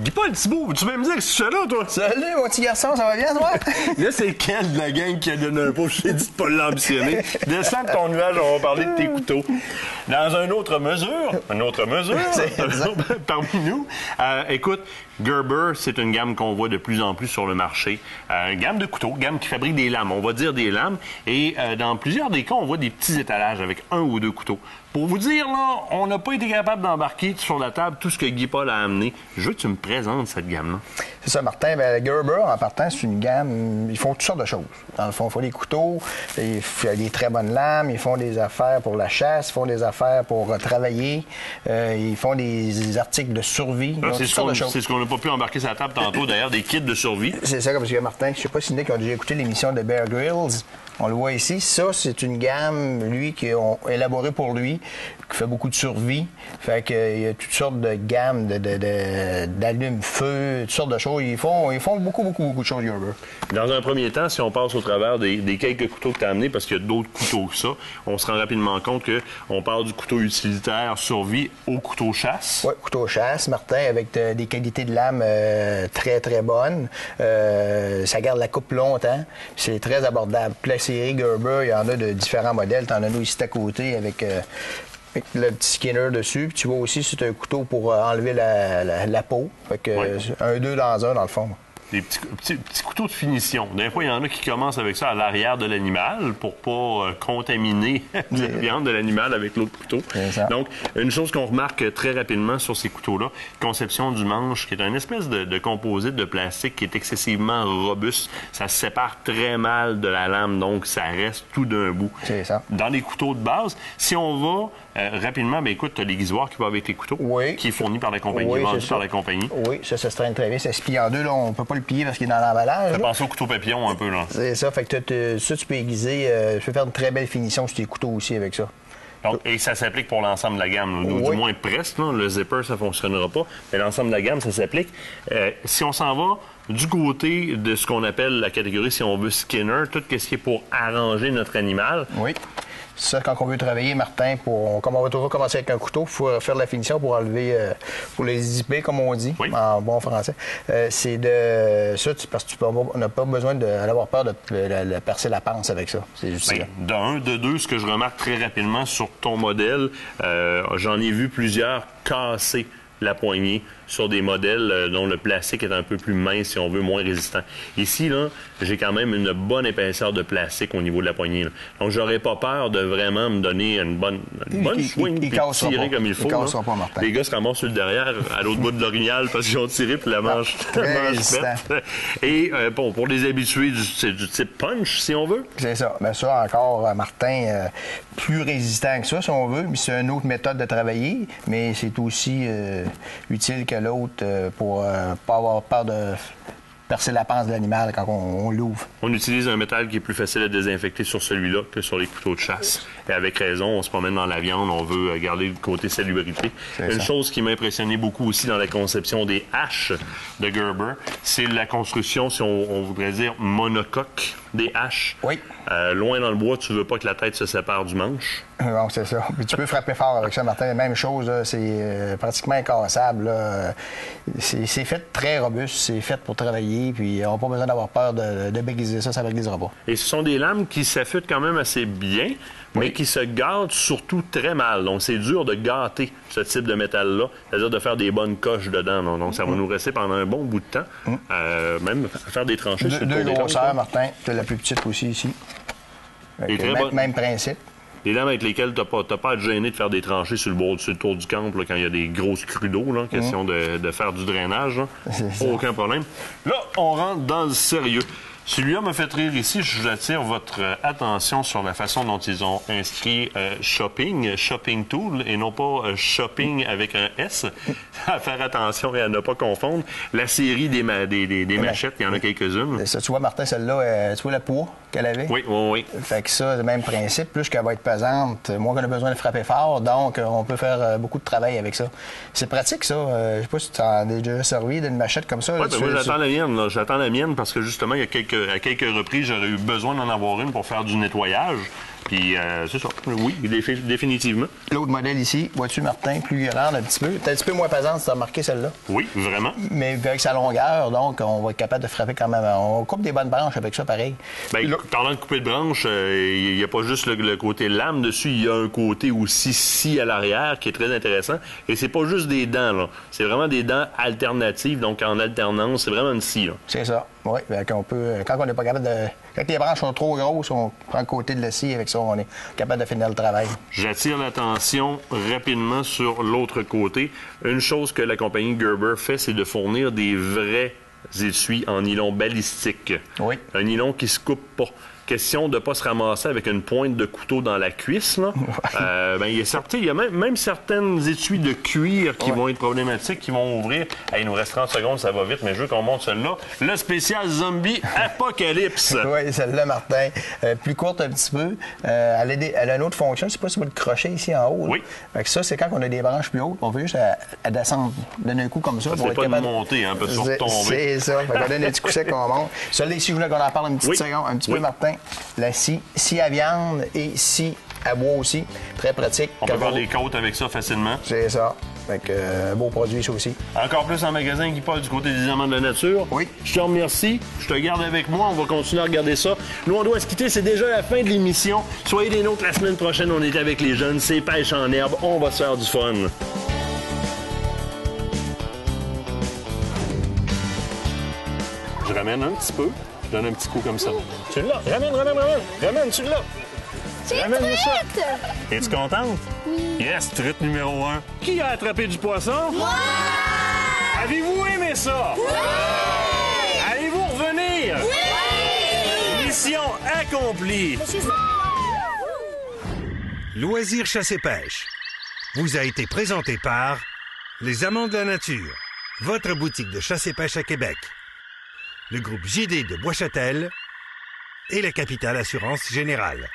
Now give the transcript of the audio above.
Dis pas le petit bout, tu vas me dire que c'est là, toi. Salut, mon petit garçon, ça va bien, toi? Là, c'est quel de la gang qui a donné un pot? Je t'ai dit de pas l'ambitionner. Descends de ton nuage, on va parler de tes couteaux. Dans une autre mesure, parmi nous, écoute, Gerber, c'est une gamme qu'on voit de plus en plus sur le marché. Gamme de couteaux, gamme qui fabrique des lames, on va dire des lames. Et dans plusieurs des cas, on voit des petits étalages avec 1 ou 2 couteaux. Pour vous dire, là, on n'a pas été capable d'embarquer sur la table tout ce que Guy Paul a amené. Je veux que tu me présentes cette gamme-là. C'est ça, Martin. Bien, Gerber, en partant, c'est une gamme... Ils font toutes sortes de choses. Dans le fond, ils font des couteaux, ils font des très bonnes lames, ils font des affaires pour la chasse, ils font des affaires pour travailler, ils font des articles de survie. C'est ce qu'on n'a pas pu embarquer sur la table tantôt, d'ailleurs, des kits de survie. C'est ça, comme je dis, Martin, je sais pas si Nick a déjà écouté l'émission de Bear Grylls. On le voit ici. Ça, c'est une gamme, lui, qu'ils ont élaborée pour lui, qui fait beaucoup de survie. Fait qu'il y a toutes sortes de gammes d'allume-feu, toutes sortes de choses. Ils font beaucoup de choses, Gerber. Dans un premier temps, si on passe au travers des quelques couteaux que tu as amenés, parce qu'il y a d'autres couteaux que ça, on se rend rapidement compte qu'on part du couteau utilitaire survie au couteau chasse. Oui, couteau chasse, Martin, avec des qualités de lame très, très bonnes. Ça garde la coupe longtemps. C'est très abordable. Série Gerber, il y en a de différents modèles. Tu en as nous ici à côté avec le petit Skinner dessus. Puis tu vois aussi, c'est un couteau pour enlever la peau. Fait que un, deux dans un, dans le fond. Des petits couteaux de finition. Des fois, il y en a qui commencent avec ça à l'arrière de l'animal pour pas contaminer la viande de l'animal avec l'autre couteau. Donc, une chose qu'on remarque très rapidement sur ces couteaux-là, conception du manche, qui est une espèce de composite de plastique qui est excessivement robuste. Ça se sépare très mal de la lame, donc ça reste tout d'un bout. C'est ça. Dans les couteaux de base, si on va rapidement, bien écoute, tu as l'éguisoire qui va avec les couteaux, qui est fourni par la compagnie, vendu par la compagnie. Oui, ça se traîne très bien. Ça se plie en deux, là, on peut pas le plier parce qu'il est dans l'emballage. Ça pense au couteau papillon un peu, là. C'est ça, fait que ça, tu peux aiguiser, tu peux faire une très belle finition sur tes couteaux aussi avec ça. Donc, et ça s'applique pour l'ensemble de la gamme. Du moins presque, là. Le zipper, ça ne fonctionnera pas. Mais l'ensemble de la gamme, ça s'applique. Si on s'en va du côté de ce qu'on appelle la catégorie, si on veut, Skinner, tout ce qui est pour arranger notre animal. Oui. Ça, quand on veut travailler, Martin, comme on va toujours commencer avec un couteau, il faut faire la finition pour enlever, pour les zipper, comme on dit, en bon français. C'est de ça, parce que on n'a pas besoin d'avoir peur de percer la panse avec ça. C'est juste ça. De deux, ce que je remarque très rapidement sur ton modèle, j'en ai vu plusieurs casser la poignée sur des modèles dont le plastique est un peu plus mince, si on veut, moins résistant. Ici, là, j'ai quand même une bonne épaisseur de plastique au niveau de la poignée. Là. Donc, j'aurais pas peur de vraiment me donner une bonne swing et tirer comme il faut. Les gars se ramassent sur le derrière, à l'autre bout de l'orignal, parce qu'ils ont tiré puis la manche faite. Et bon, pour les habitués, c'est du type punch, si on veut. C'est ça. Mais ça, encore, Martin, plus résistant que ça, si on veut. Mais c'est une autre méthode de travailler, mais c'est aussi utile que l'autre pour pas avoir peur de percer la panse de l'animal quand on l'ouvre. On utilise un métal qui est plus facile à désinfecter sur celui-là que sur les couteaux de chasse. Et avec raison, on se promène dans la viande, on veut garder le côté salubrité. Une chose qui m'a impressionné beaucoup aussi dans la conception des haches de Gerber, c'est la construction, si on voudrait dire, monocoque des haches. Oui. Loin dans le bois, tu veux pas que la tête se sépare du manche. Non, c'est ça. Mais tu peux frapper fort avec ça, Martin. Même chose, c'est pratiquement incassable. Là. C'est fait très robuste, c'est fait pour travailler, puis on n'a pas besoin d'avoir peur de béguiser ça, ça ne béguisera pas. Et ce sont des lames qui s'affûtent quand même assez bien, mais qui se gâtent surtout très mal. Donc, c'est dur de gâter ce type de métal-là, c'est-à-dire de faire des bonnes coches dedans. Donc, ça va nous rester pendant un bon bout de temps, même faire des tranchées sur le tour deux grosseurs, Martin. Tu as la plus petite aussi ici. Même principe. Des lames avec lesquelles tu n'as pas à te gêner de faire des tranchées sur le tour du camp là, quand il y a des grosses crues d'eau, question de faire du drainage. Aucun problème. Là, on rentre dans le sérieux. Celui-là m'a fait rire ici. J'attire votre attention sur la façon dont ils ont inscrit shopping tool, et non pas shopping avec un S. À faire attention et à ne pas confondre. La série des machettes, il y en a quelques-unes. Ça, tu vois, Martin, celle-là, tu vois le poids qu'elle avait? Oui. Fait que ça, c'est le même principe. Plus qu'elle va être pesante, moins qu'on a besoin de frapper fort. Donc, on peut faire beaucoup de travail avec ça. C'est pratique, ça. Je sais pas si tu en as déjà servi d'une machette comme ça. Oui, moi, j'attends la mienne. J'attends la mienne parce que, justement, à quelques reprises, j'aurais eu besoin d'en avoir une pour faire du nettoyage. Puis c'est ça. Oui, définitivement. L'autre modèle ici, vois-tu, Martin, plus grande un petit peu. Peut-être un petit peu moins pesante, si tu as remarqué celle-là. Oui, vraiment. Mais avec sa longueur, donc, on va être capable de frapper quand même. On coupe des bonnes branches avec ça, pareil. Bien, parlant de couper de branches, il n'y a pas juste le côté lame dessus, il y a un côté aussi scie à l'arrière qui est très intéressant. Et c'est pas juste des dents, là. C'est vraiment des dents alternatives, donc en alternance. C'est vraiment une scie, là. C'est ça. Oui, quand on n'est pas capable de. Quand les branches sont trop grosses, on prend le côté de la scie. Avec ça, on est capable de finir le travail. J'attire l'attention rapidement sur l'autre côté. Une chose que la compagnie Gerber fait, c'est de fournir des vrais essuies en nylon balistique. Oui. Un nylon qui se coupe pas. Question de ne pas se ramasser avec une pointe de couteau dans la cuisse. Là. Il y a même certaines étuis de cuir qui vont être problématiques, qui vont ouvrir. Hey, il nous reste 30 secondes, ça va vite, mais je veux qu'on monte celle-là. Le spécial Zombie Apocalypse. Oui, celle-là, Martin. Plus courte un petit peu. Elle a une autre fonction. Je ne sais pas si vous le crochet ici en haut. Oui. Fait que ça, c'est quand on a des branches plus hautes. On veut juste à descendre, donner un coup comme ça. C'est pas de monter, hein, peut se retomber. C'est ça. Fait qu'on donne un petit coup sec qu'on monte. Celle-là ici, je voulais qu'on en parle une petite seconde, un petit peu, Martin. La scie à viande et scie à bois aussi. Très pratique. On peut faire des côtes avec ça facilement. C'est ça. Fait que, beau produit, ça aussi. Encore plus en magasin qui passe du côté des amants de la nature. Oui. Je te remercie. Je te garde avec moi. On va continuer à regarder ça. Nous, on doit se quitter. C'est déjà la fin de l'émission. Soyez des nôtres la semaine prochaine. On est avec les jeunes. C'est pêche en herbe. On va se faire du fun. Je ramène un petit peu. Je donne un petit coup comme ça. Tu l'as. Ramène. Ramène, tu l'as. Ramène ça. Es-tu contente? Oui. Yes, truite numéro 1. Qui a attrapé du poisson? Moi! Avez-vous aimé ça? Oui! Allez-vous revenir? Oui! Mission accomplie. Loisirs chasse et pêche vous a été présenté par Les Amants de la Nature, votre boutique de chasse et pêche à Québec, le groupe JD de Bois-Châtel et la Capitale Assurance Générale.